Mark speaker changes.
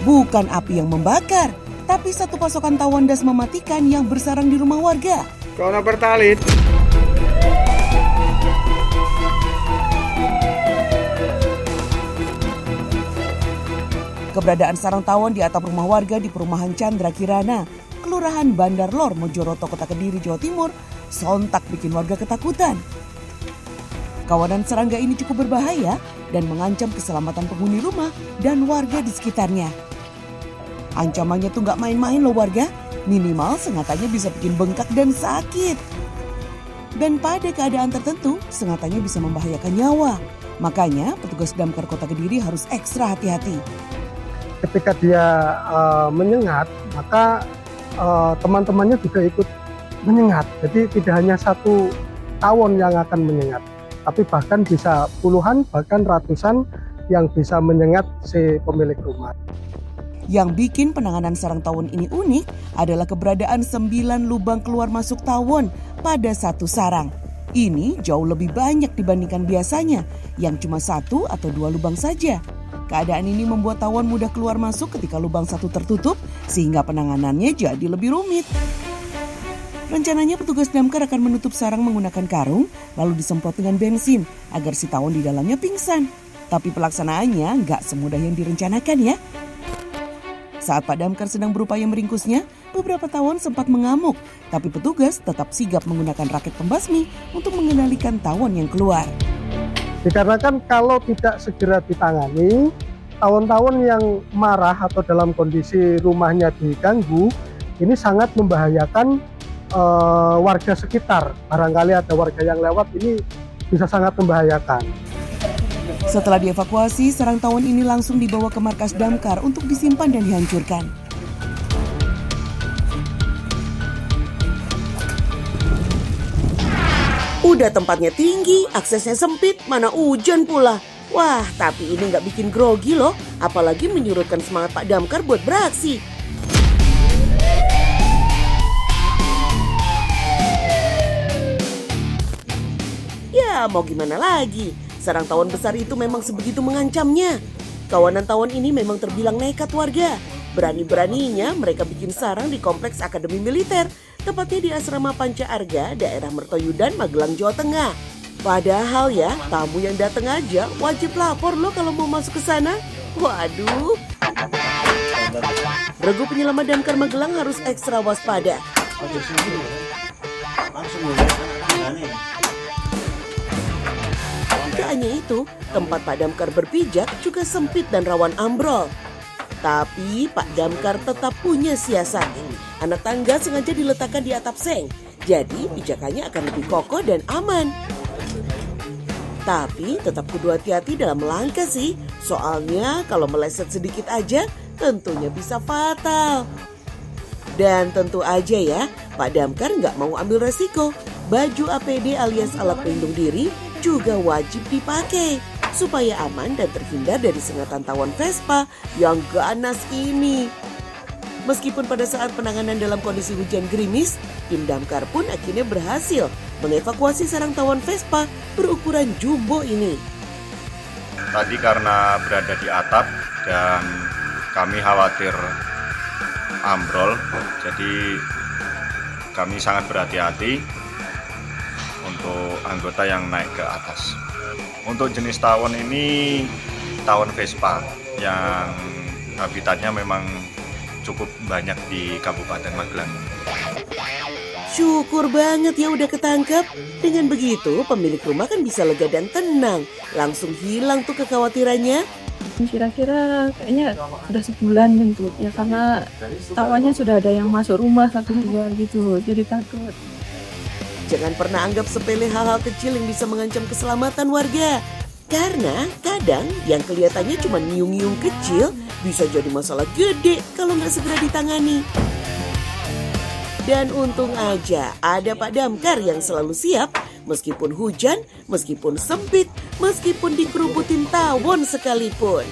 Speaker 1: Bukan api yang membakar, tapi satu pasokan tawon das mematikan yang bersarang di rumah warga.
Speaker 2: Corona Pertalit.
Speaker 1: Keberadaan sarang tawon di atap rumah warga di perumahan Chandra Kirana, Kelurahan Bandar Lor, Mojoroto, Kota Kediri, Jawa Timur, sontak bikin warga ketakutan. Kawanan serangga ini cukup berbahaya dan mengancam keselamatan penghuni rumah dan warga di sekitarnya. Ancamannya tuh gak main-main loh warga, minimal sengatannya bisa bikin bengkak dan sakit. Dan pada keadaan tertentu, sengatannya bisa membahayakan nyawa. Makanya petugas damkar Kota Kediri harus ekstra hati-hati.
Speaker 3: Ketika dia menyengat, maka teman-temannya juga ikut menyengat. Jadi tidak hanya satu tawon yang akan menyengat, tapi bahkan bisa puluhan, bahkan ratusan yang bisa menyengat si pemilik rumah.
Speaker 1: Yang bikin penanganan sarang tawon ini unik adalah keberadaan 9 lubang keluar masuk tawon pada satu sarang. Ini jauh lebih banyak dibandingkan biasanya yang cuma 1 atau 2 lubang saja. Keadaan ini membuat tawon mudah keluar masuk ketika lubang satu tertutup sehingga penanganannya jadi lebih rumit. Rencananya petugas damkar akan menutup sarang menggunakan karung lalu disemprot dengan bensin agar si tawon di dalamnya pingsan. Tapi pelaksanaannya nggak semudah yang direncanakan ya. Saat Pak Damkar sedang berupaya meringkusnya, beberapa tawon sempat mengamuk, tapi petugas tetap sigap menggunakan raket pembasmi untuk mengendalikan tawon yang keluar.
Speaker 3: Dikarenakan kalau tidak segera ditangani, tawon-tawon yang marah atau dalam kondisi rumahnya diganggu, ini sangat membahayakan warga sekitar. Barangkali ada warga yang lewat, ini bisa sangat membahayakan.
Speaker 1: Setelah dievakuasi, sarang tawon ini langsung dibawa ke markas damkar untuk disimpan dan dihancurkan. Udah tempatnya tinggi, aksesnya sempit, mana hujan pula. Wah, tapi ini nggak bikin grogi loh, apalagi menyurutkan semangat Pak Damkar buat beraksi. Ya, mau gimana lagi? Sarang tawon besar itu memang sebegitu mengancamnya. Kawanan tawon ini memang terbilang nekat warga. Berani-beraninya mereka bikin sarang di Kompleks Akademi Militer, tepatnya di Asrama Panca Arga, daerah Mertoyudan, Magelang, Jawa Tengah. Padahal ya, tamu yang datang aja wajib lapor loh kalau mau masuk ke sana. Waduh. Regu penyelamat damkar Magelang harus ekstra waspada. Tak hanya itu, tempat Pak Damkar berpijak juga sempit dan rawan ambrol. Tapi Pak Damkar tetap punya siasat. Anak tangga sengaja diletakkan di atap seng, jadi pijakannya akan lebih kokoh dan aman. Tapi tetap kudu hati-hati dalam melangkah sih, soalnya kalau meleset sedikit aja tentunya bisa fatal. Dan tentu aja ya, Pak Damkar nggak mau ambil resiko. Baju APD alias alat pelindung diri juga wajib dipakai supaya aman dan terhindar dari sengatan tawon Vespa yang ganas ini. Meskipun pada saat penanganan dalam kondisi hujan gerimis, tim damkar pun akhirnya berhasil mengevakuasi sarang tawon Vespa berukuran jumbo ini.
Speaker 2: Tadi karena berada di atap dan kami khawatir ambrol, jadi kami sangat berhati-hati untuk anggota yang naik ke atas. Untuk jenis tawon ini tawon Vespa yang habitatnya memang cukup banyak di Kabupaten Magelang.
Speaker 1: Syukur banget ya udah ketangkep. Dengan begitu pemilik rumah kan bisa lega dan tenang. Langsung hilang tuh kekhawatirannya.
Speaker 4: Kira-kira kayaknya udah sebulan gitu ya, karena tawonnya sudah ada yang masuk rumah 1-2 gitu, jadi takut.
Speaker 1: Jangan pernah anggap sepele hal-hal kecil yang bisa mengancam keselamatan warga. Karena kadang yang kelihatannya cuma nyiung-nyiung kecil bisa jadi masalah gede kalau nggak segera ditangani. Dan untung aja ada Pak Damkar yang selalu siap meskipun hujan, meskipun sempit, meskipun dikerubutin tawon sekalipun.